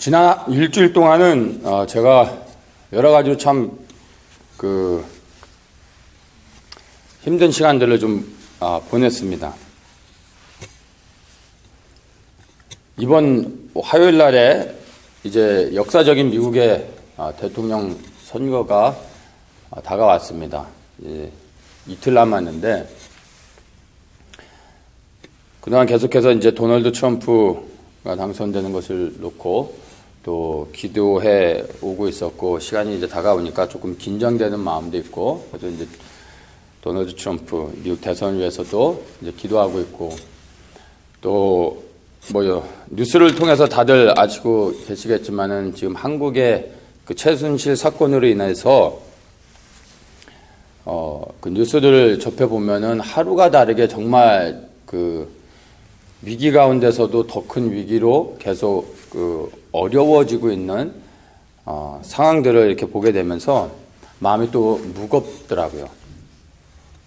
지난 일주일 동안은 제가 여러 가지로 참 힘든 시간들을 좀 보냈습니다. 이번 화요일 날에 이제 역사적인 미국의 대통령 선거가 다가왔습니다. 이틀 남았는데 그동안 계속해서 이제 도널드 트럼프가 당선되는 것을 놓고 또 기도해 오고 있었고, 시간이 이제 다가오니까 조금 긴장되는 마음도 있고, 그래서 이제 도널드 트럼프 미국 대선을 위해서도 이제 기도하고 있고, 또 뉴스를 통해서 다들 아시고 계시겠지만은 지금 한국의 그 최순실 사건으로 인해서 그 뉴스들을 접해 보면은 하루가 다르게 정말 위기 가운데서도 더 큰 위기로 계속 어려워지고 있는 상황들을 이렇게 보게 되면서 마음이 또 무겁더라고요.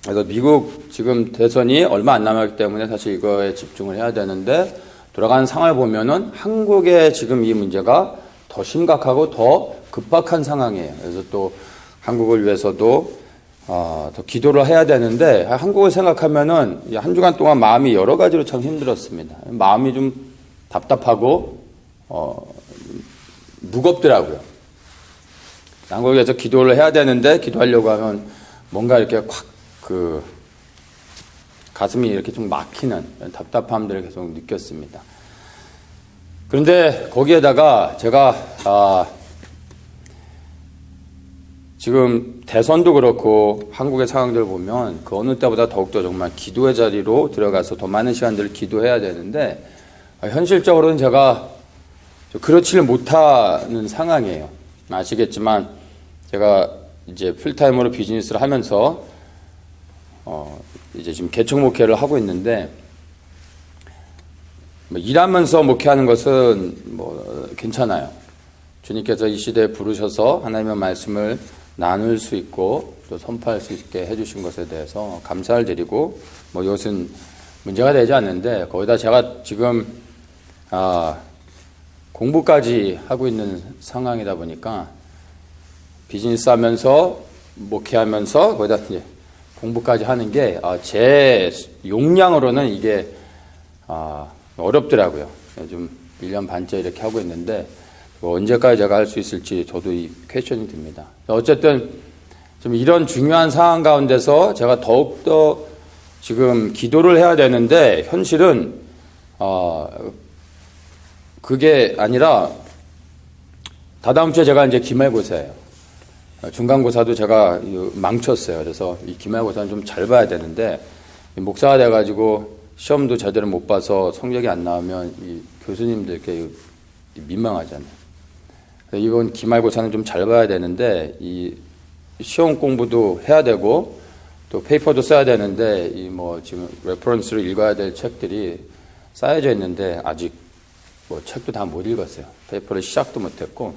그래서 미국 지금 대선이 얼마 안 남았기 때문에 사실 이거에 집중을 해야 되는데, 돌아가는 상황을 보면은 한국의 지금 이 문제가 더 심각하고 더 급박한 상황이에요. 그래서 또 한국을 위해서도 더 기도를 해야 되는데, 한국을 생각하면은 한 주간 동안 마음이 여러 가지로 참 힘들었습니다. 마음이 좀 답답하고 무겁더라고요. 한국에 위해서 기도를 해야 되는데, 기도하려고 하면 뭔가 이렇게 확 가슴이 이렇게 좀 막히는 답답함들을 계속 느꼈습니다. 그런데 거기에다가 제가 지금 대선도 그렇고 한국의 상황들을 보면 그 어느 때보다 더욱더 정말 기도의 자리로 들어가서 더 많은 시간들을 기도해야 되는데, 현실적으로는 제가 그렇지를 못하는 상황이에요. 아시겠지만 제가 이제 풀타임으로 비즈니스를 하면서 이제 지금 개척 목회를 하고 있는데, 일하면서 목회하는 것은 괜찮아요. 주님께서 이 시대에 부르셔서 하나님의 말씀을 나눌 수 있고 또 선포할 수 있게 해주신 것에 대해서 감사를 드리고, 이것은 문제가 되지 않는데, 거기다 제가 지금 공부까지 하고 있는 상황이다 보니까 비즈니스 하면서 목회하면서 거기다 이제 공부까지 하는 게 제 용량으로는 이게 어렵더라고요. 좀 1년 반째 이렇게 하고 있는데 언제까지 제가 할 수 있을지 저도 이 퀘스천이 듭니다. 어쨌든 좀 이런 중요한 상황 가운데서 제가 더욱더 지금 기도를 해야 되는데, 현실은 그게 아니라 다다음 주에 제가 이제 기말고사예요. 중간고사도 제가 망쳤어요. 그래서 이 기말고사는 좀 잘 봐야 되는데, 목사가 돼가지고 시험도 제대로 못 봐서 성적이 안 나오면 이 교수님들께 민망하잖아요. 이번 기말고사는 좀 잘 봐야 되는데, 이 시험 공부도 해야 되고 또 페이퍼도 써야 되는데, 지금 레퍼런스를 읽어야 될 책들이 쌓여져 있는데 아직 책도 다 못 읽었어요. 페이퍼를 시작도 못 했고,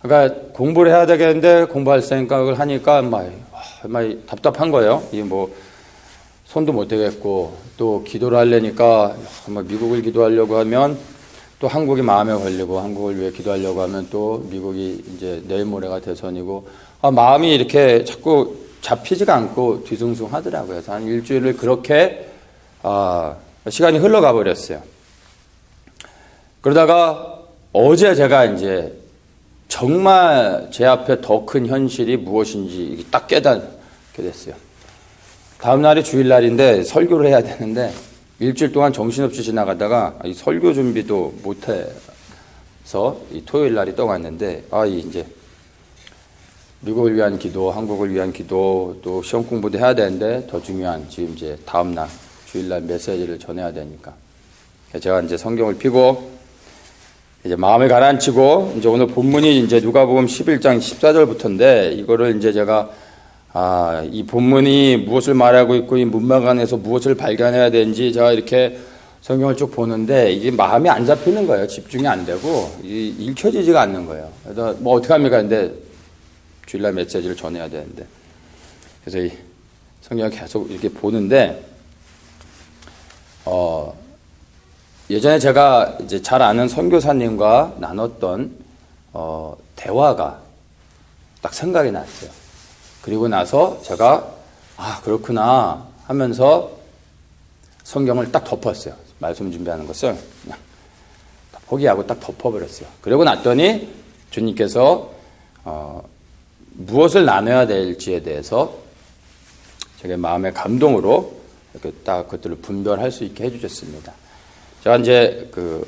그러니까 공부를 해야 되겠는데 공부할 생각을 하니까 막 답답한 거예요. 손도 못 대겠고, 또 기도를 하려니까 미국을 기도하려고 하면 또 한국이 마음에 걸리고, 한국을 위해 기도하려고 하면 또 미국이 이제 내일 모레가 대선이고, 마음이 이렇게 자꾸 잡히지가 않고 뒤숭숭하더라고요. 그래서 한 일주일을 그렇게 시간이 흘러가 버렸어요. 그러다가 어제 제가 이제 정말 제 앞에 더 큰 현실이 무엇인지 딱 깨닫게 됐어요. 다음 날이 주일날인데 설교를 해야 되는데, 일주일 동안 정신없이 지나가다가 이 설교 준비도 못해서 이 토요일 날이 떠갔는데, 이제 미국을 위한 기도, 한국을 위한 기도, 또 시험 공부도 해야 되는데 더 중요한 지금 이제 다음 날 주일날 메시지를 전해야 되니까 제가 이제 성경을 펴고 이제 마음을 가라앉히고, 이제 오늘 본문이 이제 누가복음 11장 14절부터인데, 이거를 이제 제가 이 본문이 무엇을 말하고 있고 이 문맥 안에서 무엇을 발견해야 되는지 제가 이렇게 성경을 쭉 보는데, 이게 마음이 안 잡히는 거예요. 집중이 안 되고 읽혀지지가 않는 거예요. 그래서 어떻게 합니까? 근데 주일날 메시지를 전해야 되는데, 그래서 이 성경을 계속 이렇게 보는데 예전에 제가 이제 잘 아는 선교사님과 나눴던 대화가 딱 생각이 났어요. 그리고 나서 제가 그렇구나 하면서 성경을 딱 덮었어요. 말씀 준비하는 것을 그냥 포기하고 딱 덮어버렸어요. 그러고 났더니 주님께서 무엇을 나눠야 될지에 대해서 제게 마음의 감동으로 이렇게 딱 그것들을 분별할 수 있게 해주셨습니다. 제가 이제 그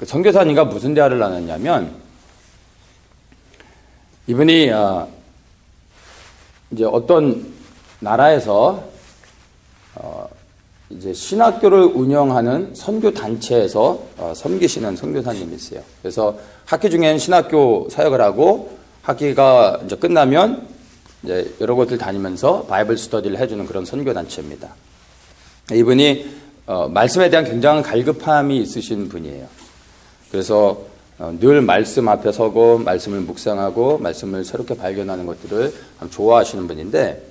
선교사님과 무슨 대화를 나눴냐면, 이분이 이제 어떤 나라에서 이제 신학교를 운영하는 선교 단체에서 섬기시는 선교사님이세요. 그래서 학기 중에는 신학교 사역을 하고 학기가 이제 끝나면 이제 여러 곳을 다니면서 바이블 스터디를 해주는 그런 선교 단체입니다. 이분이 말씀에 대한 굉장한 갈급함이 있으신 분이에요. 그래서 늘 말씀 앞에 서고 말씀을 묵상하고 말씀을 새롭게 발견하는 것들을 좋아하시는 분인데,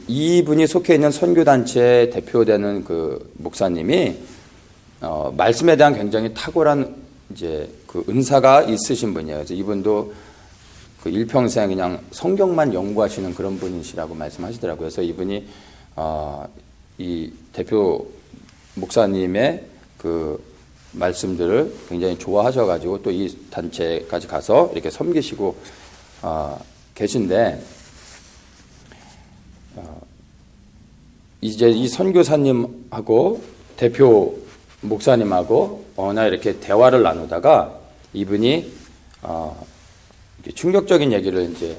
이분이 속해 있는 선교단체의 대표되는 그 목사님이 말씀에 대한 굉장히 탁월한 이제 그 은사가 있으신 분이에요. 그래서 이분도 그 일평생 그냥 성경만 연구하시는 그런 분이시라고 말씀하시더라고요. 그래서 이분이 이 대표 목사님의 그 말씀들을 굉장히 좋아하셔가지고 또 이 단체까지 가서 이렇게 섬기시고 계신데, 이제 이 선교사님하고 대표 목사님하고 어느 날 이렇게 대화를 나누다가 이분이 충격적인 얘기를 이제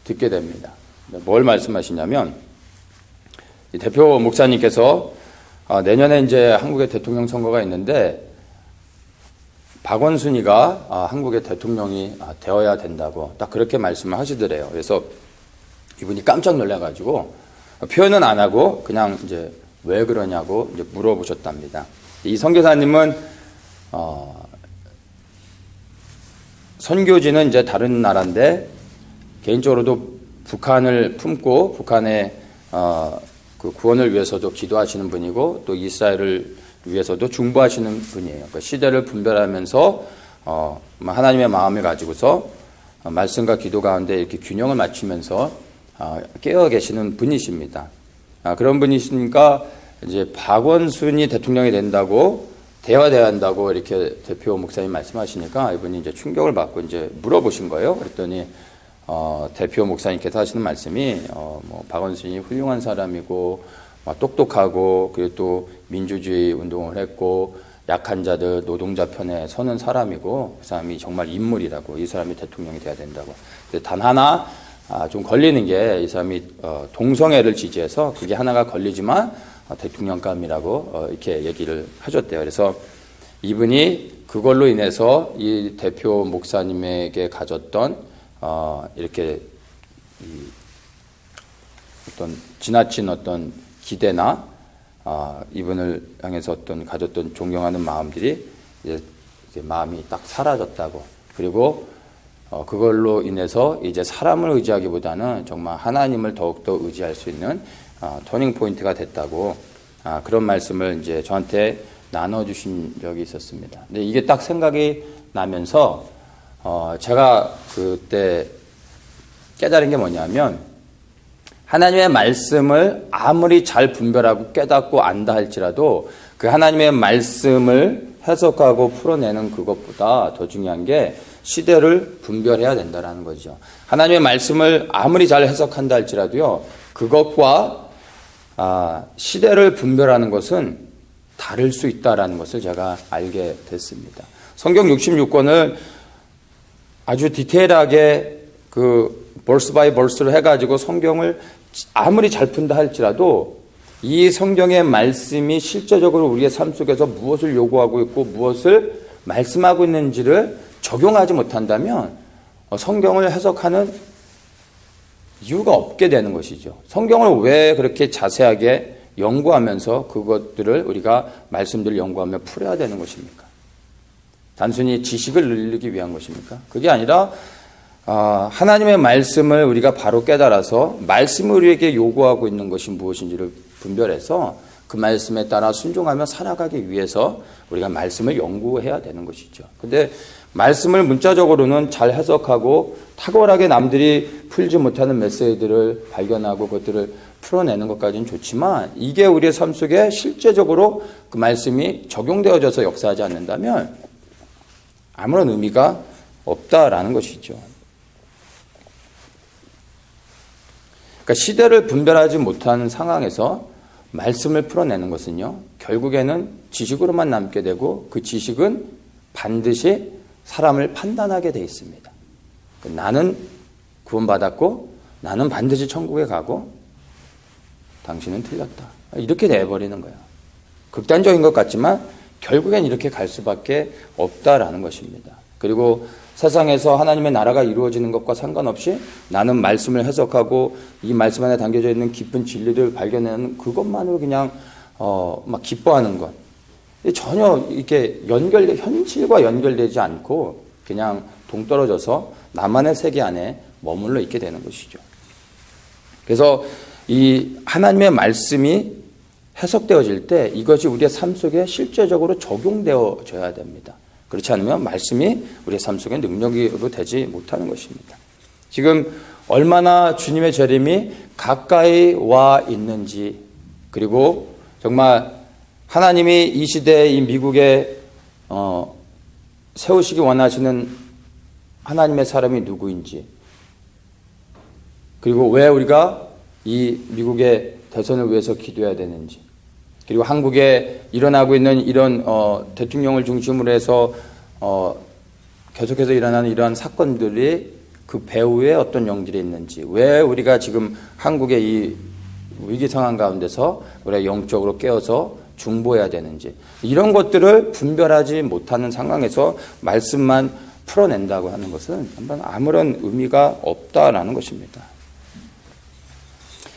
듣게 됩니다. 뭘 말씀하시냐면, 이 대표 목사님께서 내년에 이제 한국의 대통령 선거가 있는데 박원순이가 한국의 대통령이 되어야 된다고 딱 그렇게 말씀을 하시더래요. 그래서 이분이 깜짝 놀라가지고 표현은 안 하고 그냥 이제 왜 그러냐고 이제 물어보셨답니다. 이 선교사님은 선교지는 이제 다른 나라인데 개인적으로도 북한을 품고 북한의 그 구원을 위해서도 기도하시는 분이고 또 이스라엘을 위해서도 중보하시는 분이에요. 그러니까 시대를 분별하면서 하나님의 마음을 가지고서 말씀과 기도 가운데 이렇게 균형을 맞추면서 깨어 계시는 분이십니다. 그런 분이시니까 이제 박원순이 대통령이 된다고 되어야 한다고 이렇게 대표 목사님 말씀하시니까 이분이 이제 충격을 받고 이제 물어보신 거예요. 그랬더니 대표 목사님께서 하시는 말씀이 뭐 박원순이 훌륭한 사람이고 똑똑하고 그리고 또 민주주의 운동을 했고 약한 자들 노동자 편에 서는 사람이고 그 사람이 정말 인물이라고, 이 사람이 대통령이 돼야 된다고. 단 하나 좀 걸리는 게 이 사람이 동성애를 지지해서 그게 하나가 걸리지만 대통령감이라고 이렇게 얘기를 하셨대요. 그래서 이분이 그걸로 인해서 이 대표 목사님에게 가졌던 이렇게 어떤 지나친 어떤 기대나 이분을 향해서 어떤 가졌던 존경하는 마음들이 이제 마음이 딱 사라졌다고. 그리고 그걸로 인해서 이제 사람을 의지하기보다는 정말 하나님을 더욱더 의지할 수 있는 터닝 포인트가 됐다고 그런 말씀을 이제 저한테 나눠주신 적이 있었습니다. 근데 이게 딱 생각이 나면서 제가 그때 깨달은 게 뭐냐면, 하나님의 말씀을 아무리 잘 분별하고 깨닫고 안다 할지라도 그 하나님의 말씀을 해석하고 풀어내는 그것보다 더 중요한 게 시대를 분별해야 된다는 거죠. 하나님의 말씀을 아무리 잘 해석한다 할지라도요, 그것과 시대를 분별하는 것은 다를 수 있다는 것을 제가 알게 됐습니다. 성경 66권을 아주 디테일하게 그 벌스 바이 벌스로 해가지고 성경을 아무리 잘 푼다 할지라도 이 성경의 말씀이 실제적으로 우리의 삶 속에서 무엇을 요구하고 있고 무엇을 말씀하고 있는지를 적용하지 못한다면 성경을 해석하는 이유가 없게 되는 것이죠. 성경을 왜 그렇게 자세하게 연구하면서 그것들을 우리가 말씀들을 연구하며 풀어야 되는 것입니까? 단순히 지식을 늘리기 위한 것입니까? 그게 아니라 하나님의 말씀을 우리가 바로 깨달아서 말씀을 우리에게 요구하고 있는 것이 무엇인지를 분별해서 그 말씀에 따라 순종하며 살아가기 위해서 우리가 말씀을 연구해야 되는 것이죠. 근데 말씀을 문자적으로는 잘 해석하고 탁월하게 남들이 풀지 못하는 메시지들을 발견하고 그것들을 풀어내는 것까지는 좋지만 이게 우리의 삶 속에 실제적으로 그 말씀이 적용되어져서 역사하지 않는다면 아무런 의미가 없다라는 것이죠. 그러니까 시대를 분별하지 못하는 상황에서 말씀을 풀어내는 것은요, 결국에는 지식으로만 남게 되고 그 지식은 반드시 사람을 판단하게 되어 있습니다. 나는 구원받았고 나는 반드시 천국에 가고 당신은 틀렸다. 이렇게 내버리는 거예요. 극단적인 것 같지만 결국엔 이렇게 갈 수밖에 없다라는 것입니다. 그리고 세상에서 하나님의 나라가 이루어지는 것과 상관없이 나는 말씀을 해석하고 이 말씀 안에 담겨져 있는 깊은 진리를 발견하는 그것만으로 그냥 막 기뻐하는 것. 전혀 이렇게 현실과 연결되지 않고 그냥 동떨어져서 나만의 세계 안에 머물러 있게 되는 것이죠. 그래서 이 하나님의 말씀이 해석되어질 때 이것이 우리의 삶 속에 실제적으로 적용되어져야 됩니다. 그렇지 않으면 말씀이 우리의 삶 속에 능력으로 되지 못하는 것입니다. 지금 얼마나 주님의 재림이 가까이 와 있는지, 그리고 정말 하나님이 이 시대에 이 미국에 세우시기 원하시는 하나님의 사람이 누구인지, 그리고 왜 우리가 이 미국의 대선을 위해서 기도해야 되는지, 그리고 한국에 일어나고 있는 이런 대통령을 중심으로 해서 계속해서 일어나는 이러한 사건들이 그 배후에 어떤 영들이 있는지, 왜 우리가 지금 한국의 이 위기 상황 가운데서 우리가 영적으로 깨어서 중보해야 되는지, 이런 것들을 분별하지 못하는 상황에서 말씀만 풀어낸다고 하는 것은 아무런 의미가 없다라는 것입니다.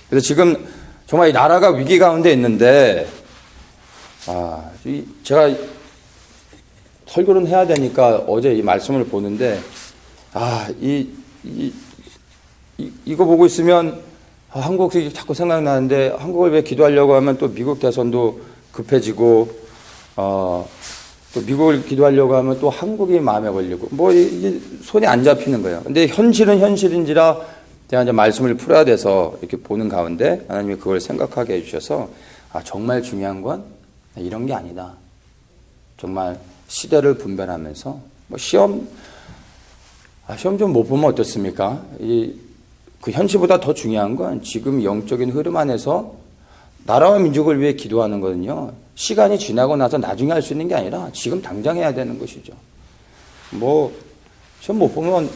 그래서 지금 정말 이 나라가 위기 가운데 있는데, 제가 설교는 해야 되니까 어제 이 말씀을 보는데, 이거 보고 있으면 한국이 자꾸 생각나는데, 한국을 왜 기도하려고 하면 또 미국 대선도 급해지고, 또 미국을 기도하려고 하면 또 한국이 마음에 걸리고, 이게 손이 안 잡히는 거예요. 근데 현실은 현실인지라 제가 이제 말씀을 풀어야 돼서 이렇게 보는 가운데 하나님이 그걸 생각하게 해주셔서, 정말 중요한 건 이런 게 아니다. 정말 시대를 분별하면서, 시험 좀 못 보면 어떻습니까? 그 현실보다 더 중요한 건 지금 영적인 흐름 안에서 나라와 민족을 위해 기도하는 거는요, 시간이 지나고 나서 나중에 할 수 있는 게 아니라 지금 당장 해야 되는 것이죠. 시험 못 보면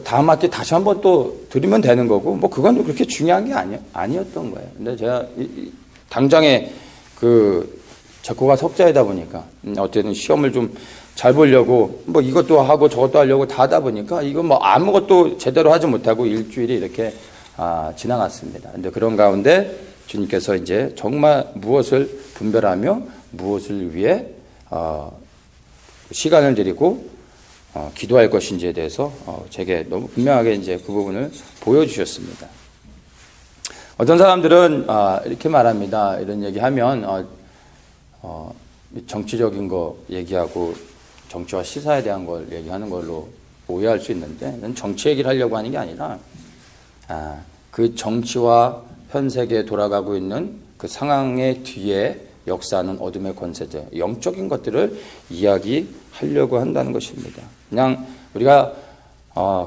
다음 학기 다시 한번 또 드리면 되는 거고, 그건 그렇게 중요한 게 아니었던 거예요. 근데 제가 당장에 제코가 석자이다 보니까, 어쨌든 시험을 좀 잘 보려고, 이것도 하고 저것도 하려고 다 하다 보니까, 이거 아무것도 제대로 하지 못하고 일주일이 이렇게, 지나갔습니다. 근데 그런 가운데 주님께서 이제 정말 무엇을 분별하며 무엇을 위해, 시간을 드리고, 기도할 것인지에 대해서, 제게 너무 분명하게 이제 그 부분을 보여주셨습니다. 어떤 사람들은, 이렇게 말합니다. 이런 얘기 하면, 정치적인 거 얘기하고 정치와 시사에 대한 걸 얘기하는 걸로 오해할 수 있는데, 난 정치 얘기를 하려고 하는 게 아니라 그 정치와 현 세계에 돌아가고 있는 그 상황의 뒤에 역사하는 어둠의 권세들, 영적인 것들을 이야기하려고 한다는 것입니다. 그냥 우리가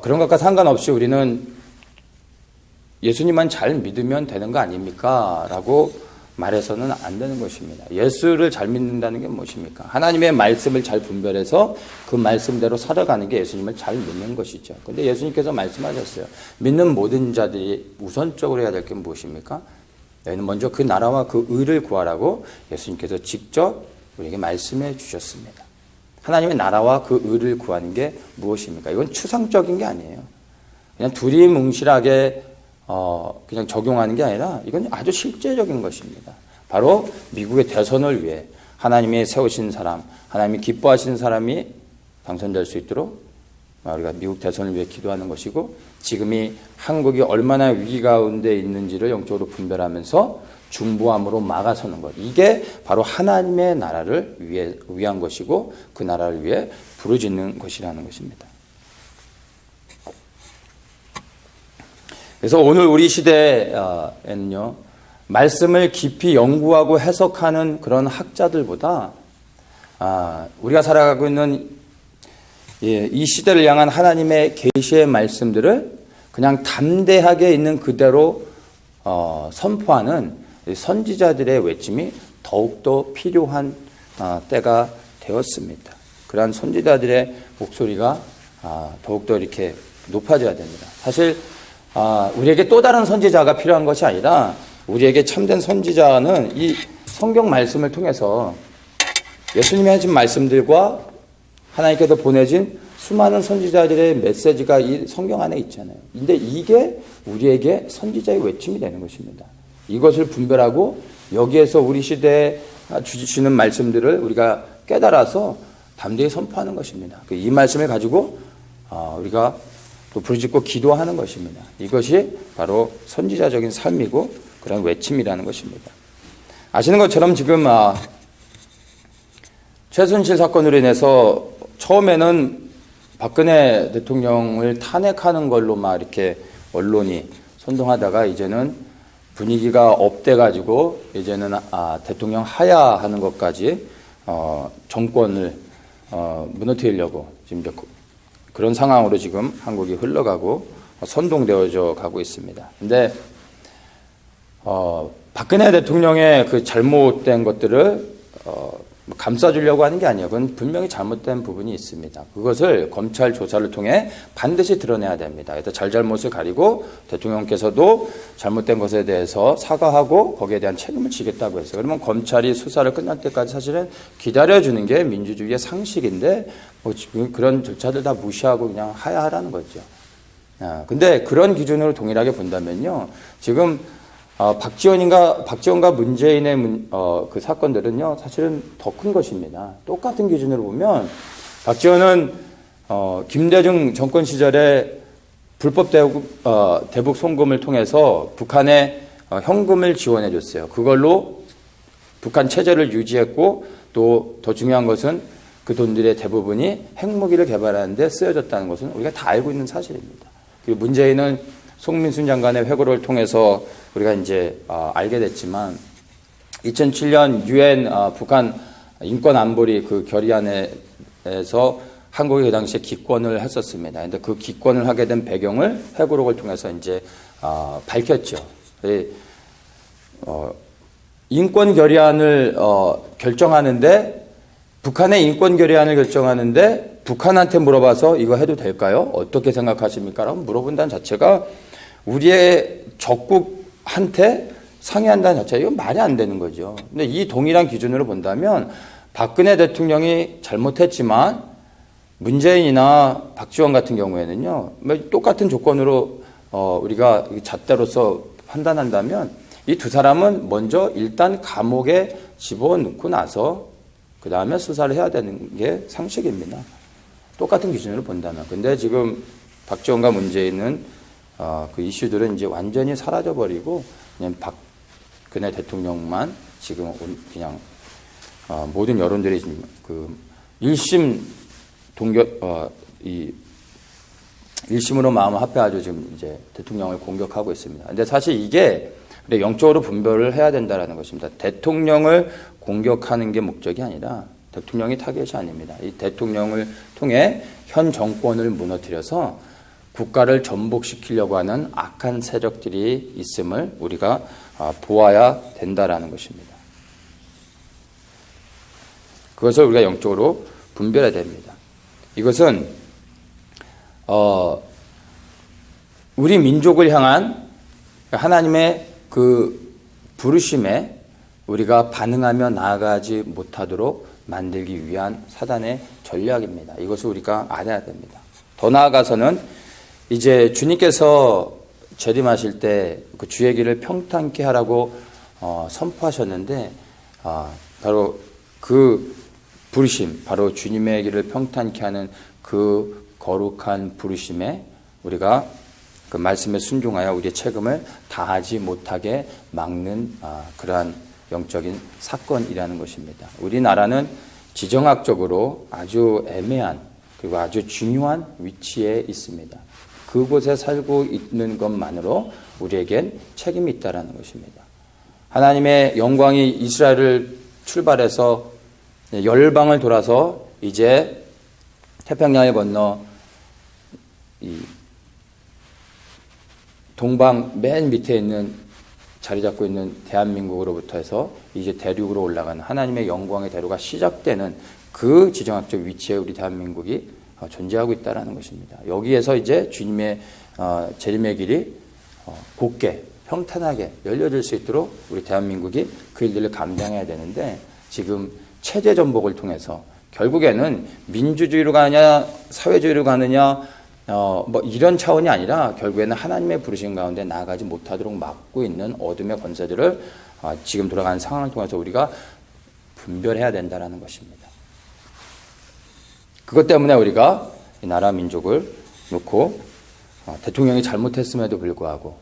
그런 것과 상관없이 우리는 예수님만 잘 믿으면 되는 거 아닙니까? 라고 말해서는 안 되는 것입니다. 예수를 잘 믿는다는 게 무엇입니까? 하나님의 말씀을 잘 분별해서 그 말씀대로 살아가는 게 예수님을 잘 믿는 것이죠. 그런데 예수님께서 말씀하셨어요. 믿는 모든 자들이 우선적으로 해야 될 게 무엇입니까? 너희는 먼저 그 나라와 그 의를 구하라고 예수님께서 직접 우리에게 말씀해 주셨습니다. 하나님의 나라와 그 의를 구하는 게 무엇입니까? 이건 추상적인 게 아니에요. 그냥 두리뭉실하게 그냥 적용하는 게 아니라 이건 아주 실제적인 것입니다. 바로 미국의 대선을 위해 하나님이 세우신 사람, 하나님이 기뻐하시는 사람이 당선될 수 있도록 우리가 미국 대선을 위해 기도하는 것이고, 지금이 한국이 얼마나 위기 가운데 있는지를 영적으로 분별하면서 중보함으로 막아서는 것. 이게 바로 하나님의 나라를 위한 것이고 그 나라를 위해 부르짖는 것이라는 것입니다. 그래서 오늘 우리 시대에는요, 말씀을 깊이 연구하고 해석하는 그런 학자들보다 우리가 살아가고 있는 이 시대를 향한 하나님의 계시의 말씀들을 그냥 담대하게 있는 그대로 선포하는 선지자들의 외침이 더욱더 필요한 때가 되었습니다. 그러한 선지자들의 목소리가 더욱더 이렇게 높아져야 됩니다. 사실 우리에게 또 다른 선지자가 필요한 것이 아니라 우리에게 참된 선지자는 이 성경 말씀을 통해서 예수님이 하신 말씀들과 하나님께서 보내신 수많은 선지자들의 메시지가 이 성경 안에 있잖아요. 근데 이게 우리에게 선지자의 외침이 되는 것입니다. 이것을 분별하고 여기에서 우리 시대에 주시는 말씀들을 우리가 깨달아서 담대히 선포하는 것입니다. 이 말씀을 가지고 우리가 또 부르짖고 기도하는 것입니다. 이것이 바로 선지자적인 삶이고 그런 외침이라는 것입니다. 아시는 것처럼 지금 최순실 사건으로 인해서 처음에는 박근혜 대통령을 탄핵하는 걸로 막 이렇게 언론이 선동하다가 이제는 분위기가 업돼가지고 이제는 대통령 하야하는 것까지 정권을 무너뜨리려고 지금 그런 상황으로 지금 한국이 흘러가고 선동되어져 가고 있습니다. 근데 박근혜 대통령의 그 잘못된 것들을 감싸주려고 하는 게 아니에요. 그건 분명히 잘못된 부분이 있습니다. 그것을 검찰 조사를 통해 반드시 드러내야 됩니다. 그래서 잘잘못을 가리고 대통령께서도 잘못된 것에 대해서 사과하고 거기에 대한 책임을 지겠다고 했어요. 그러면 검찰이 수사를 끝날 때까지 사실은 기다려주는 게 민주주의의 상식인데 지금 그런 절차들 다 무시하고 그냥 하야하라는 거죠. 근데 그런 기준으로 동일하게 본다면요. 지금 박지원과 문재인의 그 사건들은요, 사실은 더 큰 것입니다. 똑같은 기준으로 보면, 박지원은, 김대중 정권 시절에 불법 대북 송금을 통해서 북한에 현금을 지원해 줬어요. 그걸로 북한 체제를 유지했고, 또 더 중요한 것은 그 돈들의 대부분이 핵무기를 개발하는데 쓰여졌다는 것은 우리가 다 알고 있는 사실입니다. 그리고 문재인은 송민순 장관의 회고를 통해서 우리가 이제 알게 됐지만 2007년 유엔 북한 인권안보리 그 결의안에서 한국이 그 당시에 기권을 했었습니다. 근데 그 기권을 하게 된 배경을 회고록을 통해서 이제 밝혔죠. 인권 결의안을 결정하는데 북한의 인권 결의안을 결정하는데 북한한테 물어봐서 이거 해도 될까요? 어떻게 생각하십니까? 라고 물어본다는 자체가 우리의 적국한테 상의한다는 자체가 이건 말이 안 되는 거죠. 근데 이 동일한 기준으로 본다면 박근혜 대통령이 잘못했지만 문재인이나 박지원 같은 경우에는요, 똑같은 조건으로 우리가 잣대로서 판단한다면 이 두 사람은 먼저 일단 감옥에 집어넣고 나서 그 다음에 수사를 해야 되는 게 상식입니다. 똑같은 기준으로 본다면. 근데 지금 박지원과 문재인은 그 이슈들은 이제 완전히 사라져버리고 그냥 박근혜 대통령만 지금 그냥 모든 여론들이 지금 그 일심으로 마음을 합해가지고 지금 이제 대통령을 공격하고 있습니다. 근데 사실 이게 영적으로 분별을 해야 된다는 것입니다. 대통령을 공격하는 게 목적이 아니라 대통령이 타겟이 아닙니다. 이 대통령을 통해 현 정권을 무너뜨려서 국가를 전복시키려고 하는 악한 세력들이 있음을 우리가 보아야 된다라는 것입니다. 그것을 우리가 영적으로 분별해야 됩니다. 이것은 우리 민족을 향한 하나님의 그 부르심에 우리가 반응하며 나아가지 못하도록 만들기 위한 사단의 전략입니다. 이것을 우리가 알아야 됩니다. 더 나아가서는 이제 주님께서 재림하실 때 그 주의 길을 평탄케 하라고 선포하셨는데 바로 그 부르심, 바로 주님의 길을 평탄케 하는 그 거룩한 부르심에 우리가 그 말씀에 순종하여 우리의 책임을 다하지 못하게 막는 그러한 영적인 사건이라는 것입니다. 우리나라는 지정학적으로 아주 애매한 그리고 아주 중요한 위치에 있습니다. 그곳에 살고 있는 것만으로 우리에겐 책임이 있다는 것입니다. 하나님의 영광이 이스라엘을 출발해서 열방을 돌아서 이제 태평양을 건너 이 동방 맨 밑에 있는 자리 잡고 있는 대한민국으로부터 해서 이제 대륙으로 올라가는 하나님의 영광의 대로가 시작되는 그 지정학적 위치에 우리 대한민국이 존재하고 있다는 것입니다. 여기에서 이제 주님의 재림의 길이 곧게 평탄하게 열려질 수 있도록 우리 대한민국이 그 일들을 감당해야 되는데 지금 체제 전복을 통해서 결국에는 민주주의로 가느냐 사회주의로 가느냐 뭐 이런 차원이 아니라 결국에는 하나님의 부르신 가운데 나아가지 못하도록 막고 있는 어둠의 권세들을 지금 돌아가는 상황을 통해서 우리가 분별해야 된다는 것입니다. 그것 때문에 우리가 이 나라 민족을 놓고 대통령이 잘못했음에도 불구하고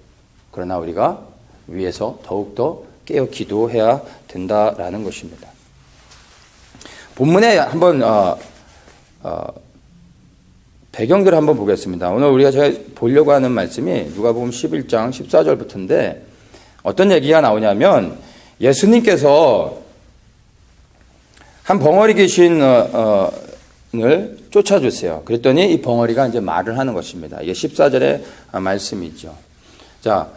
그러나 우리가 위에서 더욱더 깨어 기도해야 된다라는 것입니다. 본문에 한번 배경들을 한번 보겠습니다. 오늘 우리가 제가 보려고 하는 말씀이 누가복음 11장 14절부터인데 어떤 얘기가 나오냐면 예수님께서 한 벙어리 귀신을 쫓아주세요. 그랬더니 이 벙어리가 이제 말을 하는 것입니다. 이게 14절의 말씀이죠. 자,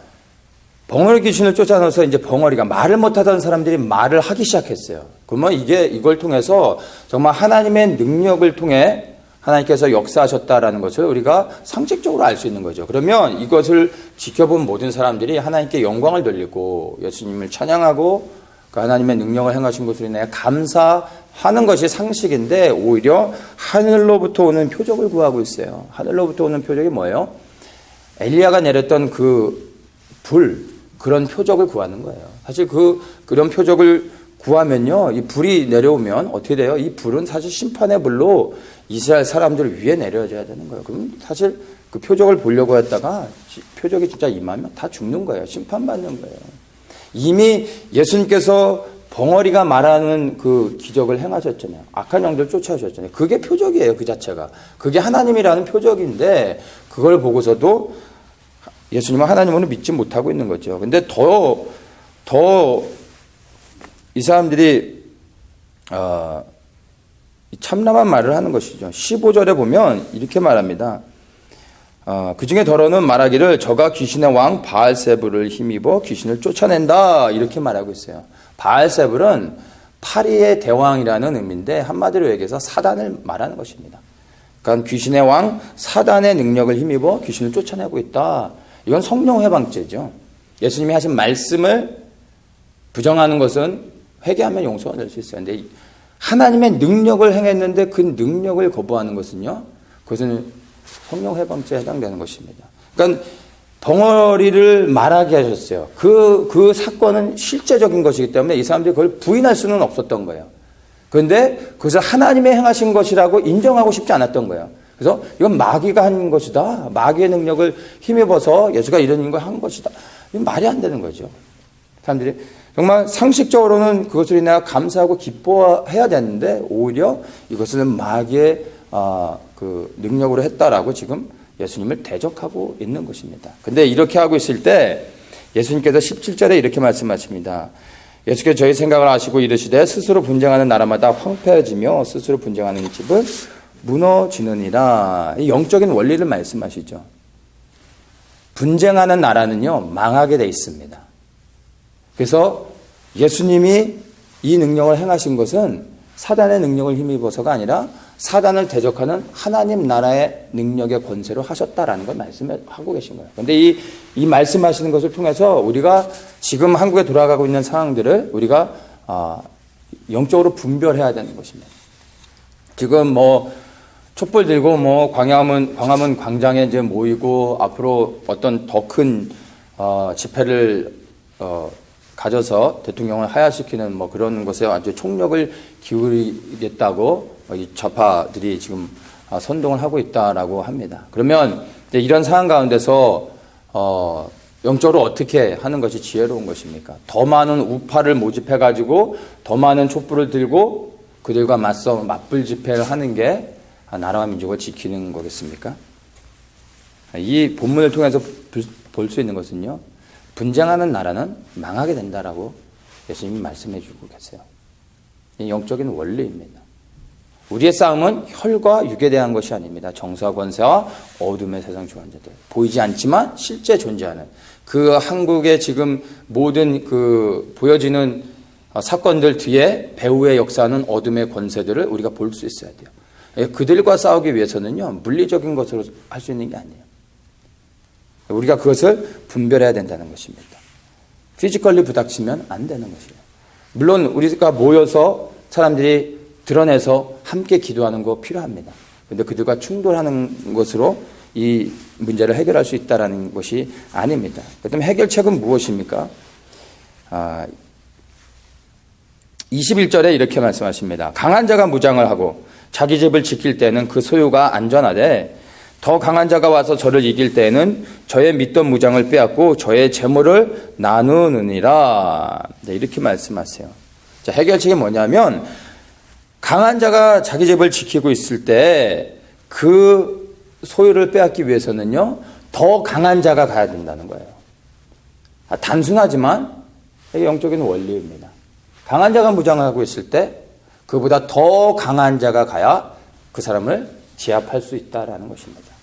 벙어리 귀신을 쫓아내서 이제 벙어리가 말을 못하던 사람들이 말을 하기 시작했어요. 그러면 이걸 통해서 정말 하나님의 능력을 통해 하나님께서 역사하셨다라는 것을 우리가 상식적으로 알 수 있는 거죠. 그러면 이것을 지켜본 모든 사람들이 하나님께 영광을 돌리고 예수님을 찬양하고 그 하나님의 능력을 행하신 것으로 인해 감사하는 것이 상식인데 오히려 하늘로부터 오는 표적을 구하고 있어요. 하늘로부터 오는 표적이 뭐예요? 엘리야가 내렸던 그 그런 표적을 구하는 거예요. 사실 그런 표적을 구하면요, 이 불이 내려오면 어떻게 돼요? 이 불은 사실 심판의 불로 이스라엘 사람들 위에 내려져야 되는 거예요. 그럼 사실 그 표적을 보려고 했다가 표적이 진짜 임하면 다 죽는 거예요. 심판받는 거예요. 이미 예수님께서 벙어리가 말하는 그 기적을 행하셨잖아요. 악한 영들 쫓아오셨잖아요. 그게 표적이에요. 그 자체가. 그게 하나님이라는 표적인데 그걸 보고서도 예수님은 하나님으로 믿지 못하고 있는 거죠. 근데 더 이 사람들이 참남한 말을 하는 것이죠. 15절에 보면 이렇게 말합니다. 그 중에 더러는 말하기를 저가 귀신의 왕 바알세불을 힘입어 귀신을 쫓아낸다 이렇게 말하고 있어요. 바알세불은 파리의 대왕이라는 의미인데 한마디로 얘기해서 사단을 말하는 것입니다. 그러니까 귀신의 왕 사단의 능력을 힘입어 귀신을 쫓아내고 있다. 이건 성령 회방죄죠. 예수님이 하신 말씀을 부정하는 것은 회개하면 용서가 될 수 있어요. 근데 하나님의 능력을 행했는데 그 능력을 거부하는 것은요, 그것은 성령 회방죄에 해당되는 것입니다. 그러니까 벙어리를 말하게 하셨어요. 그 사건은 실제적인 것이기 때문에 이 사람들이 그걸 부인할 수는 없었던 거예요. 그런데 그것을 하나님의 행하신 것이라고 인정하고 싶지 않았던 거예요. 그래서 이건 마귀가 한 것이다. 마귀의 능력을 힘입어서 예수가 이런 걸 한 것이다. 이건 말이 안 되는 거죠. 사람들이 정말 상식적으로는 그것을 인해 감사하고 기뻐해야 되는데 오히려 이것은 마귀의 그 능력으로 했다라고 지금 예수님을 대적하고 있는 것입니다. 근데 이렇게 하고 있을 때 예수님께서 17절에 이렇게 말씀하십니다. 예수께서 저희 생각을 아시고 이르시되 스스로 분쟁하는 나라마다 황폐해지며 스스로 분쟁하는 집은 무너지느니라. 이 영적인 원리를 말씀하시죠. 분쟁하는 나라는요, 망하게 돼 있습니다. 그래서 예수님이 이 능력을 행하신 것은 사단의 능력을 힘입어서가 아니라 사단을 대적하는 하나님 나라의 능력의 권세로 하셨다라는 걸 말씀하고 계신 거예요. 그런데 이 말씀하시는 것을 통해서 우리가 지금 한국에 돌아가고 있는 상황들을 우리가 영적으로 분별해야 되는 것입니다. 지금 촛불 들고 광화문 광장에 이제 모이고 앞으로 어떤 더 큰 집회를 가져서 대통령을 하야시키는 그런 것에 아주 총력을 기울이겠다고 이 좌파들이 지금 선동을 하고 있다라고 합니다. 그러면 이런 상황 가운데서 영적으로 어떻게 하는 것이 지혜로운 것입니까? 더 많은 우파를 모집해가지고 더 많은 촛불을 들고 그들과 맞서 맞불 집회를 하는 게 나라와 민족을 지키는 거겠습니까? 이 본문을 통해서 볼 수 있는 것은요, 분쟁하는 나라는 망하게 된다라고 예수님이 말씀해 주고 계세요. 이 영적인 원리입니다. 우리의 싸움은 혈과 육에 대한 것이 아닙니다. 정사와 권세와 어둠의 세상 주관자들. 보이지 않지만 실제 존재하는 그 한국의 지금 모든 그 보여지는 사건들 뒤에 배후의 역사하는 어둠의 권세들을 우리가 볼 수 있어야 돼요. 그들과 싸우기 위해서는요, 물리적인 것으로 할 수 있는 게 아니에요. 우리가 그것을 분별해야 된다는 것입니다. 피지컬리 부닥치면 안 되는 것이에요. 물론 우리가 모여서 사람들이 드러내서 함께 기도하는 거 필요합니다. 그런데 그들과 충돌하는 것으로 이 문제를 해결할 수 있다는 것이 아닙니다. 그렇다면 해결책은 무엇입니까? 21절에 이렇게 말씀하십니다. 강한 자가 무장을 하고 자기 집을 지킬 때는 그 소유가 안전하되 더 강한 자가 와서 저를 이길 때에는 저의 믿던 무장을 빼앗고 저의 재물을 나누느니라. 네, 이렇게 말씀하세요. 자, 해결책이 뭐냐면 강한 자가 자기 집을 지키고 있을 때 그 소유를 빼앗기 위해서는요, 더 강한 자가 가야 된다는 거예요. 단순하지만 이게 영적인 원리입니다. 강한 자가 무장하고 있을 때 그보다 더 강한 자가 가야 그 사람을 제압할 수 있다라는 것입니다.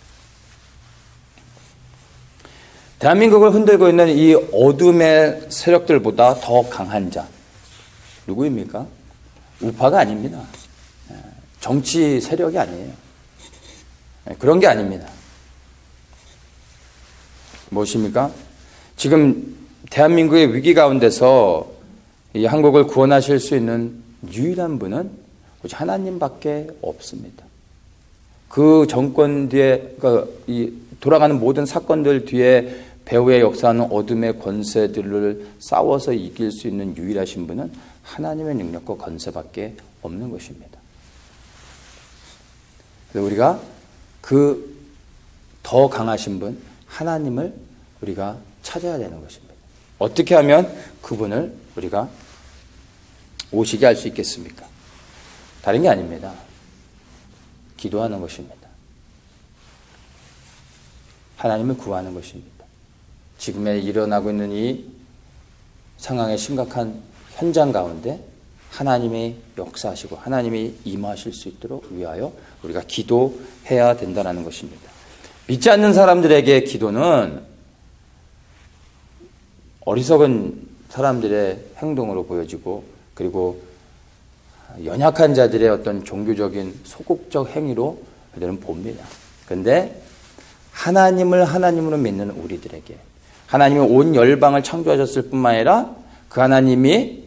대한민국을 흔들고 있는 이 어둠의 세력들보다 더 강한 자 누구입니까? 우파가 아닙니다. 정치 세력이 아니에요. 그런 게 아닙니다. 무엇입니까? 지금 대한민국의 위기 가운데서 이 한국을 구원하실 수 있는 유일한 분은 오직 하나님밖에 없습니다. 그 정권 뒤에, 이 돌아가는 모든 사건들 뒤에 배후의 역사하는 어둠의 권세들을 싸워서 이길 수 있는 유일하신 분은 하나님의 능력과 권세밖에 없는 것입니다. 그래서 우리가 그 더 강하신 분, 하나님을 우리가 찾아야 되는 것입니다. 어떻게 하면 그분을 우리가 오시게 할 수 있겠습니까? 다른 게 아닙니다. 기도하는 것입니다. 하나님을 구하는 것입니다. 지금에 일어나고 있는 이 상황의 심각한 현장 가운데 하나님이 역사하시고 하나님이 임하실 수 있도록 위하여 우리가 기도해야 된다는 것입니다. 믿지 않는 사람들에게 기도는 어리석은 사람들의 행동으로 보여지고 그리고 연약한 자들의 어떤 종교적인 소극적 행위로 그들은 봅니다. 그런데 하나님을 하나님으로 믿는 우리들에게 하나님이 온 열방을 창조하셨을 뿐만 아니라 그 하나님이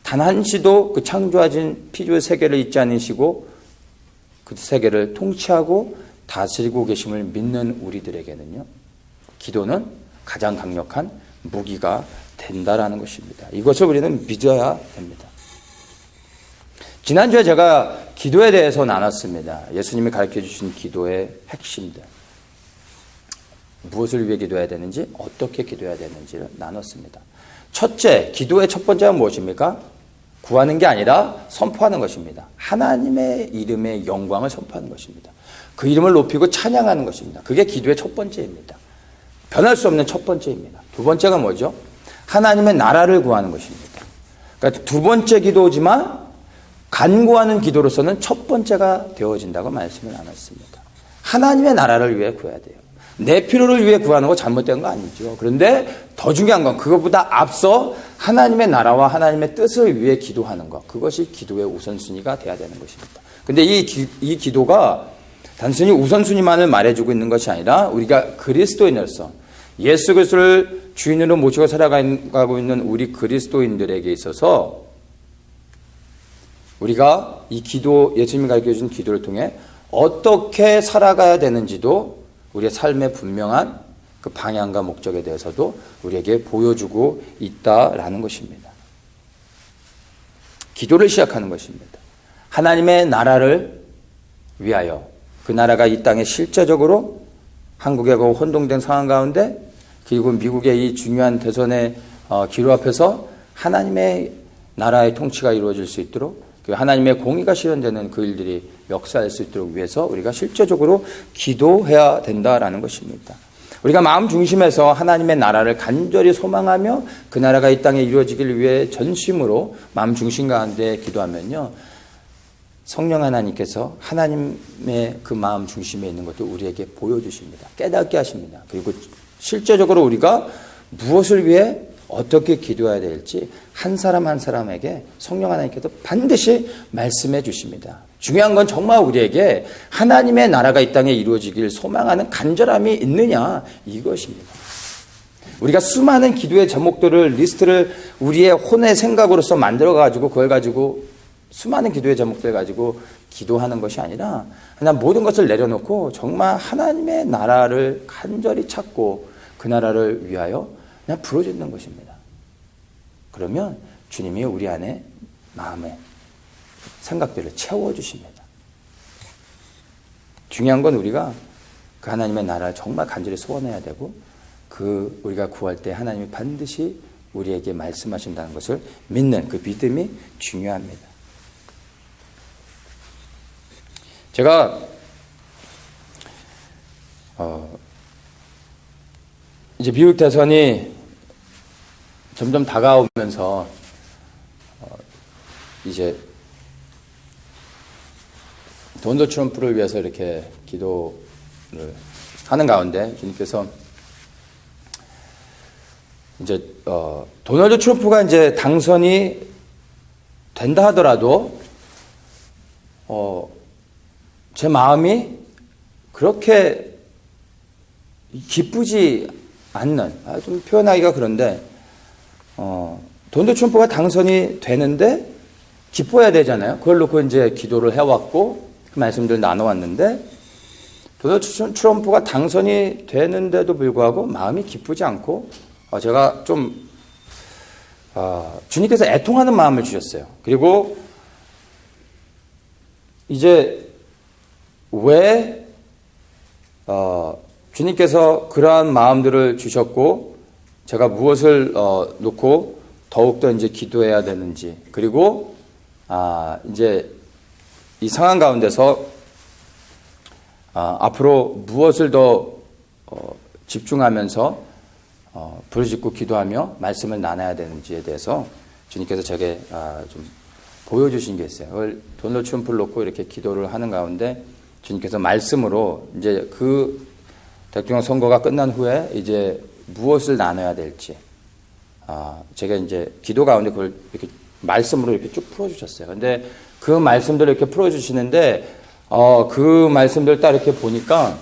단 한시도 그 창조하신 피조의 세계를 잊지 않으시고 그 세계를 통치하고 다스리고 계심을 믿는 우리들에게는요, 기도는 가장 강력한 무기가 된다라는 것입니다. 이것을 우리는 믿어야 됩니다. 지난주에 제가 기도에 대해서 나눴습니다. 예수님이 가르쳐 주신 기도의 핵심들. 무엇을 위해 기도해야 되는지, 어떻게 기도해야 되는지를 나눴습니다. 첫째, 기도의 첫 번째가 무엇입니까? 구하는 게 아니라 선포하는 것입니다. 하나님의 이름의 영광을 선포하는 것입니다. 그 이름을 높이고 찬양하는 것입니다. 그게 기도의 첫 번째입니다. 변할 수 없는 첫 번째입니다. 두 번째가 뭐죠? 하나님의 나라를 구하는 것입니다. 그러니까 두 번째 기도지만 간구하는 기도로서는 첫 번째가 되어진다고 말씀을 나눴습니다. 하나님의 나라를 위해 구해야 돼요. 내 필요를 위해 구하는 거 잘못된 거 아니죠. 그런데 더 중요한 건 그것보다 앞서 하나님의 나라와 하나님의 뜻을 위해 기도하는 것. 그것이 기도의 우선순위가 돼야 되는 것입니다. 근데 이 기도가 단순히 우선순위만을 말해주고 있는 것이 아니라 우리가 그리스도인으로서 예수 그리스도를 주인으로 모시고 살아가고 있는 우리 그리스도인들에게 있어서 우리가 이 기도, 예수님이 가르쳐주신 기도를 통해 어떻게 살아가야 되는지도 우리의 삶의 분명한 그 방향과 목적에 대해서도 우리에게 보여주고 있다라는 것입니다. 기도를 시작하는 것입니다. 하나님의 나라를 위하여 그 나라가 이 땅에 실제적으로 한국의 그 혼동된 상황 가운데 그리고 미국의 이 중요한 대선의 기로 앞에서 하나님의 나라의 통치가 이루어질 수 있도록, 그 하나님의 공의가 실현되는 그 일들이 역사할 수 있도록 위해서 우리가 실제적으로 기도해야 된다라는 것입니다. 우리가 마음 중심에서 하나님의 나라를 간절히 소망하며 그 나라가 이 땅에 이루어지기를 위해 전심으로 마음 중심 가운데 기도하면요, 성령 하나님께서 하나님의 그 마음 중심에 있는 것도 우리에게 보여주십니다. 깨닫게 하십니다. 그리고 실제적으로 우리가 무엇을 위해 어떻게 기도해야 될지 한 사람 한 사람에게 성령 하나님께서 반드시 말씀해 주십니다. 중요한 건 정말 우리에게 하나님의 나라가 이 땅에 이루어지길 소망하는 간절함이 있느냐, 이것입니다. 우리가 수많은 기도의 제목들을, 리스트를 우리의 혼의 생각으로서 만들어가지고 그걸 가지고 수많은 기도의 제목들 가지고 기도하는 것이 아니라 그냥 모든 것을 내려놓고 정말 하나님의 나라를 간절히 찾고 그 나라를 위하여 그냥 부르짖는 것입니다. 그러면 주님이 우리 안에 마음에 생각들을 채워주십니다. 중요한 건 우리가 그 하나님의 나라를 정말 간절히 소원해야 되고, 그 우리가 구할 때 하나님이 반드시 우리에게 말씀하신다는 것을 믿는 그 믿음이 중요합니다. 제가 이제 미국 대선이 점점 다가오면서 이제 도널드 트럼프를 위해서 이렇게 기도를 하는 가운데 주님께서 이제 도널드 트럼프가 이제 당선이 된다 하더라도 제 마음이 그렇게 기쁘지 않는, 좀 표현하기가 그런데 도널드 트럼프가 당선이 되는데 기뻐해야 되잖아요. 그걸 놓고 이제 기도를 해왔고 그 말씀들 나눠왔는데, 도널드 트럼프가 당선이 되는데도 불구하고 마음이 기쁘지 않고 제가 좀 주님께서 애통하는 마음을 주셨어요. 그리고 이제 왜 주님께서 그러한 마음들을 주셨고 제가 무엇을 놓고 더욱더 이제 기도해야 되는지, 그리고 이제 이 상황 가운데서 앞으로 무엇을 더 집중하면서 부르짖고 기도하며 말씀을 나눠야 되는지에 대해서 주님께서 제게 좀 보여주신 게 있어요. 그걸 도널드 트럼프를 놓고 이렇게 기도를 하는 가운데 주님께서 말씀으로 이제 그 대통령 선거가 끝난 후에 이제 무엇을 나눠야 될지, 제가 이제 기도 가운데 그걸 이렇게 말씀으로 이렇게 쭉 풀어주셨어요. 근데 그 말씀들을 이렇게 풀어주시는데, 그 말씀들 딱 이렇게 보니까,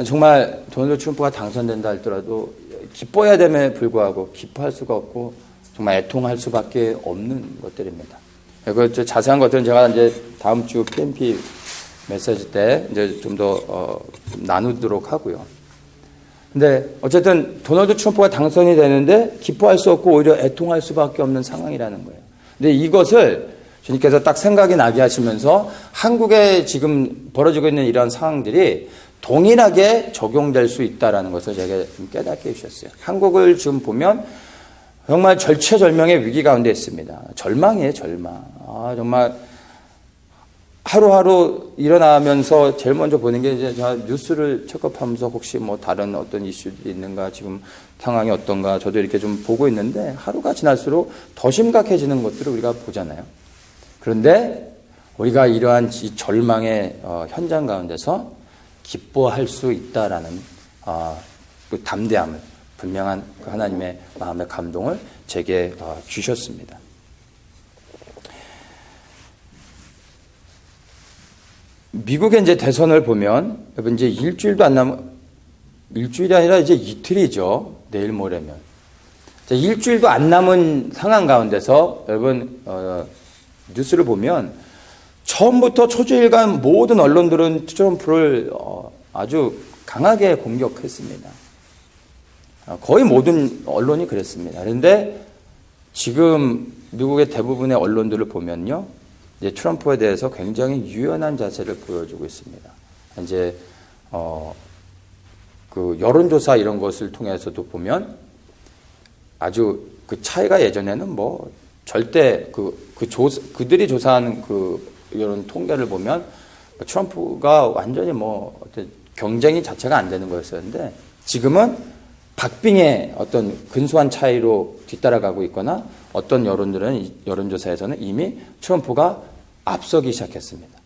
정말 도널드 트럼프가 당선된다 할더라도 기뻐해야 됨에 불구하고 기뻐할 수가 없고 정말 애통할 수밖에 없는 것들입니다. 그 자세한 것들은 제가 이제 다음 주 PMP 메시지 때 이제 좀 더 나누도록 하고요. 근데 어쨌든 도널드 트럼프가 당선이 되는데 기뻐할 수 없고 오히려 애통할 수밖에 없는 상황이라는 거예요. 근데 이것을 주님께서 딱 생각이 나게 하시면서 한국에 지금 벌어지고 있는 이러한 상황들이 동일하게 적용될 수 있다는 것을 제가 좀 깨닫게 해주셨어요. 한국을 지금 보면 정말 절체절명의 위기 가운데 있습니다. 절망이에요, 절망. 정말 하루하루 일어나면서 제일 먼저 보는 게 이제 제가 뉴스를 체크하면서 혹시 뭐 다른 어떤 이슈들이 있는가, 지금 상황이 어떤가, 저도 이렇게 좀 보고 있는데 하루가 지날수록 더 심각해지는 것들을 우리가 보잖아요. 그런데 우리가 이러한 이 절망의 현장 가운데서 기뻐할 수 있다라는 그 담대함을, 분명한 그 하나님의 마음의 감동을 제게 주셨습니다. 미국의 이제 대선을 보면 여러분 이제 일주일도 안 남은, 일주일이 아니라 이제 이틀이죠. 내일 모레면. 일주일도 안 남은 상황 가운데서 여러분 뉴스를 보면 처음부터 초주일간 모든 언론들은 트럼프를 아주 강하게 공격했습니다. 거의 모든 언론이 그랬습니다. 그런데 지금 미국의 대부분의 언론들을 보면요, 이제 트럼프에 대해서 굉장히 유연한 자세를 보여주고 있습니다. 이제 그 여론조사 이런 것을 통해서도 보면 아주 그 차이가 예전에는 뭐 절대 그들이 조사하는 그 이런 통계를 보면 트럼프가 완전히 뭐 어떤 경쟁이 자체가 안 되는 거였었는데 지금은 박빙의 어떤 근소한 차이로 뒤따라가고 있거나 어떤 여론조사에서는 이미 트럼프가 앞서기 시작했습니다.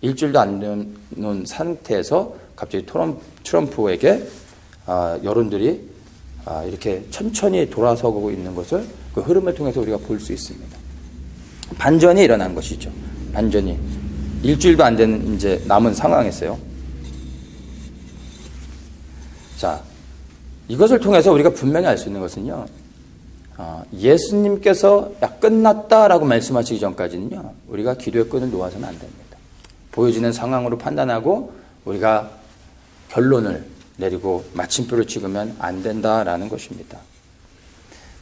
일주일도 안 되는 상태에서 갑자기 트럼프에게 여론들이 이렇게 천천히 돌아서고 있는 것을 그 흐름을 통해서 우리가 볼 수 있습니다. 반전이 일어난 것이죠. 반전이. 일주일도 안 되는 이제 남은 상황에서요. 자, 이것을 통해서 우리가 분명히 알 수 있는 것은요. 예수님께서 끝났다라고 말씀하시기 전까지는요. 우리가 기도의 끈을 놓아서는 안 됩니다. 보여지는 상황으로 판단하고 우리가 결론을 내리고 마침표를 찍으면 안 된다라는 것입니다.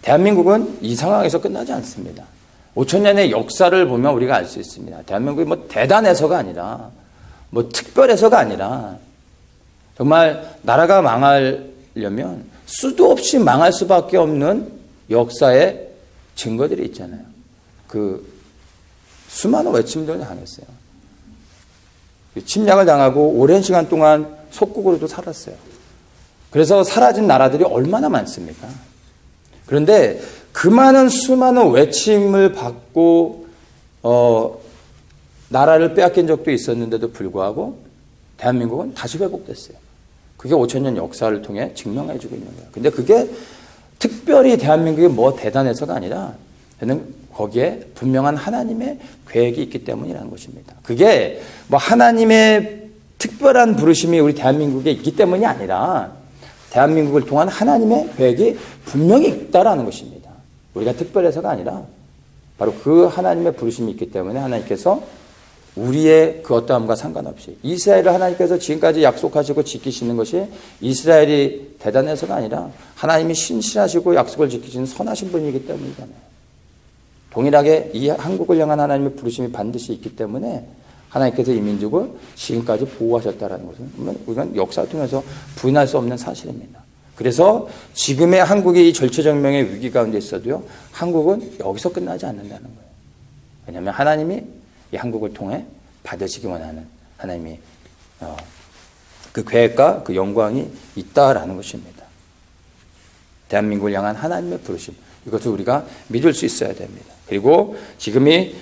대한민국은 이 상황에서 끝나지 않습니다. 5천년의 역사를 보면 우리가 알 수 있습니다. 대한민국이 뭐 대단해서가 아니라 뭐 특별해서가 아니라 정말 나라가 망하려면 수도 없이 망할 수밖에 없는 역사의 증거들이 있잖아요. 그 수많은 외침들을 당했어요. 침략을 당하고 오랜 시간 동안 속국으로도 살았어요. 그래서 사라진 나라들이 얼마나 많습니까? 그런데 그 많은 수많은 외침을 받고 나라를 빼앗긴 적도 있었는데도 불구하고 대한민국은 다시 회복됐어요. 그게 5천년 역사를 통해 증명해주고 있는 거예요. 근데 그게 특별히 대한민국이 뭐 대단해서가 아니라 저는 거기에 분명한 하나님의 계획이 있기 때문이라는 것입니다. 그게 뭐 하나님의 특별한 부르심이 우리 대한민국에 있기 때문이 아니라 대한민국을 통한 하나님의 계획이 분명히 있다라는 것입니다. 우리가 특별해서가 아니라 바로 그 하나님의 부르심이 있기 때문에 하나님께서 우리의 그 어떠함과 상관없이 이스라엘을 하나님께서 지금까지 약속하시고 지키시는 것이 이스라엘이 대단해서가 아니라 하나님이 신실하시고 약속을 지키시는 선하신 분이기 때문이잖아요. 동일하게 이 한국을 향한 하나님의 부르심이 반드시 있기 때문에 하나님께서 이 민족을 지금까지 보호하셨다는 것은 우리는 역사를 통해서 부인할 수 없는 사실입니다. 그래서 지금의 한국이 이 절체절명의 위기 가운데 있어도요. 한국은 여기서 끝나지 않는다는 거예요. 왜냐하면 하나님이 이 한국을 통해 받으시기 원하는 하나님이 그 계획과 그 영광이 있다라는 것입니다. 대한민국을 향한 하나님의 부르심, 이것을 우리가 믿을 수 있어야 됩니다. 그리고 지금이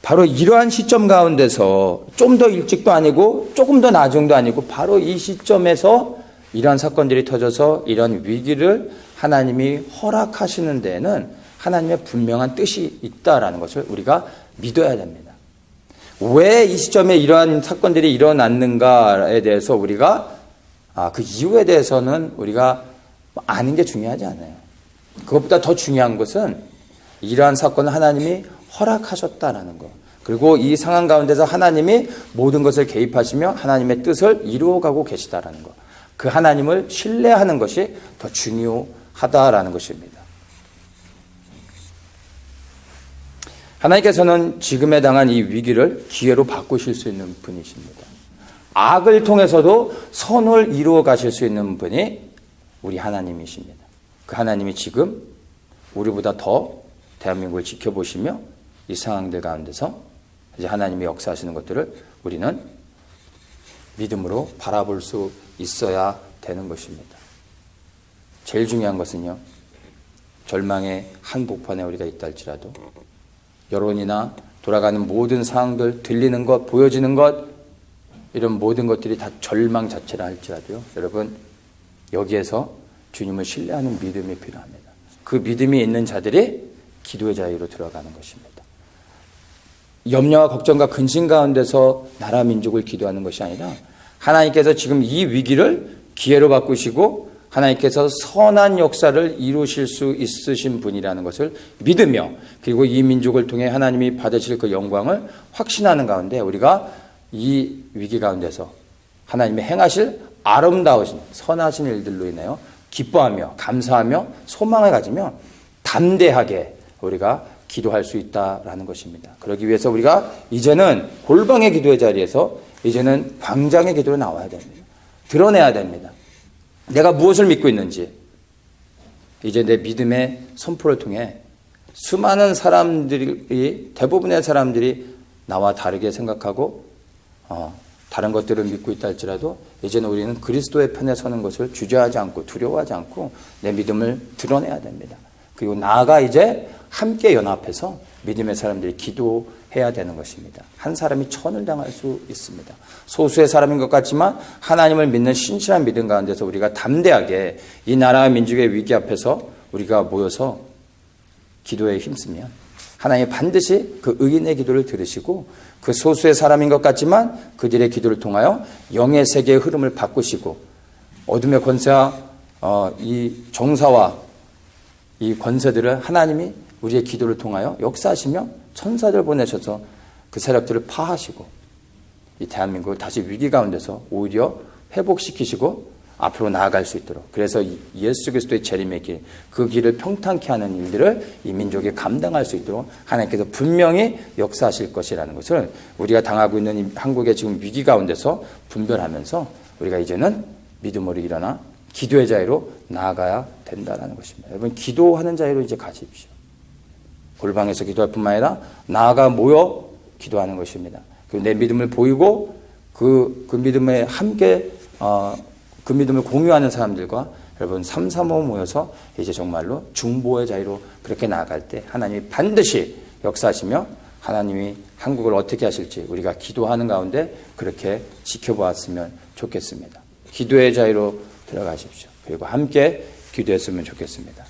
바로 이러한 시점 가운데서 좀 더 일찍도 아니고 조금 더 나중도 아니고 바로 이 시점에서 이러한 사건들이 터져서 이러한 위기를 하나님이 허락하시는 데에는 하나님의 분명한 뜻이 있다라는 것을 우리가 믿어야 됩니다. 왜 이 시점에 이러한 사건들이 일어났는가에 대해서 우리가 그 이유에 대해서는 우리가 아는 게 중요하지 않아요. 그것보다 더 중요한 것은 이러한 사건을 하나님이 허락하셨다라는 것. 그리고 이 상황 가운데서 하나님이 모든 것을 개입하시며 하나님의 뜻을 이루어가고 계시다라는 것. 그 하나님을 신뢰하는 것이 더 중요하다라는 것입니다. 하나님께서는 지금에 당한 이 위기를 기회로 바꾸실 수 있는 분이십니다. 악을 통해서도 선을 이루어 가실 수 있는 분이 우리 하나님이십니다. 그 하나님이 지금 우리보다 더 대한민국을 지켜보시며 이 상황들 가운데서 이제 하나님이 역사하시는 것들을 우리는 믿음으로 바라볼 수 있어야 되는 것입니다. 제일 중요한 것은요. 절망의 한복판에 우리가 있다 할지라도 여론이나 돌아가는 모든 상황들, 들리는 것, 보여지는 것, 이런 모든 것들이 다 절망 자체라 할지라도요. 여러분, 여기에서 주님을 신뢰하는 믿음이 필요합니다. 그 믿음이 있는 자들이 기도의 자유로 들어가는 것입니다. 염려와 걱정과 근심 가운데서 나라 민족을 기도하는 것이 아니라 하나님께서 지금 이 위기를 기회로 바꾸시고 하나님께서 선한 역사를 이루실 수 있으신 분이라는 것을 믿으며 그리고 이 민족을 통해 하나님이 받으실 그 영광을 확신하는 가운데 우리가 이 위기 가운데서 하나님의 행하실 아름다우신 선하신 일들로 인하여 기뻐하며 감사하며 소망을 가지며 담대하게 우리가 기도할 수 있다라는 것입니다. 그러기 위해서 우리가 이제는 골방의 기도의 자리에서 이제는 광장의 기도로 나와야 됩니다. 드러내야 됩니다. 내가 무엇을 믿고 있는지 이제 내 믿음의 선포를 통해 수많은 사람들이, 대부분의 사람들이 나와 다르게 생각하고 다른 것들을 믿고 있다 할지라도 이제는 우리는 그리스도의 편에 서는 것을 주저하지 않고 두려워하지 않고 내 믿음을 드러내야 됩니다. 그리고 나아가 이제 함께 연합해서 믿음의 사람들이 기도해야 되는 것입니다. 한 사람이 천을 당할 수 있습니다. 소수의 사람인 것 같지만 하나님을 믿는 신실한 믿음 가운데서 우리가 담대하게 이 나라와 민족의 위기 앞에서 우리가 모여서 기도에 힘쓰면 하나님이 반드시 그 의인의 기도를 들으시고 그 소수의 사람인 것 같지만 그들의 기도를 통하여 영의 세계의 흐름을 바꾸시고 어둠의 권세와 이 정사와 이 권세들을 하나님이 우리의 기도를 통하여 역사하시며 천사들 보내셔서 그 세력들을 파하시고 이 대한민국을 다시 위기 가운데서 오히려 회복시키시고 앞으로 나아갈 수 있도록, 그래서 예수 그리스도의 재림의 길, 그 길을 평탄케 하는 일들을 이 민족이 감당할 수 있도록 하나님께서 분명히 역사하실 것이라는 것을 우리가 당하고 있는 이 한국의 지금 위기 가운데서 분별하면서 우리가 이제는 믿음으로 일어나 기도의 자유로 나아가야 된다는 것입니다. 여러분, 기도하는 자유로 이제 가십시오. 골방에서 기도할 뿐만 아니라 나아가 모여 기도하는 것입니다. 그리고 내 믿음을 보이고 그 믿음에 함께 그 믿음을 공유하는 사람들과 여러분 335 모여서 이제 정말로 중보의 자유로 그렇게 나아갈 때 하나님이 반드시 역사하시며 하나님이 한국을 어떻게 하실지 우리가 기도하는 가운데 그렇게 지켜보았으면 좋겠습니다. 기도의 자유로 들어가십시오. 그리고 함께 기도했으면 좋겠습니다.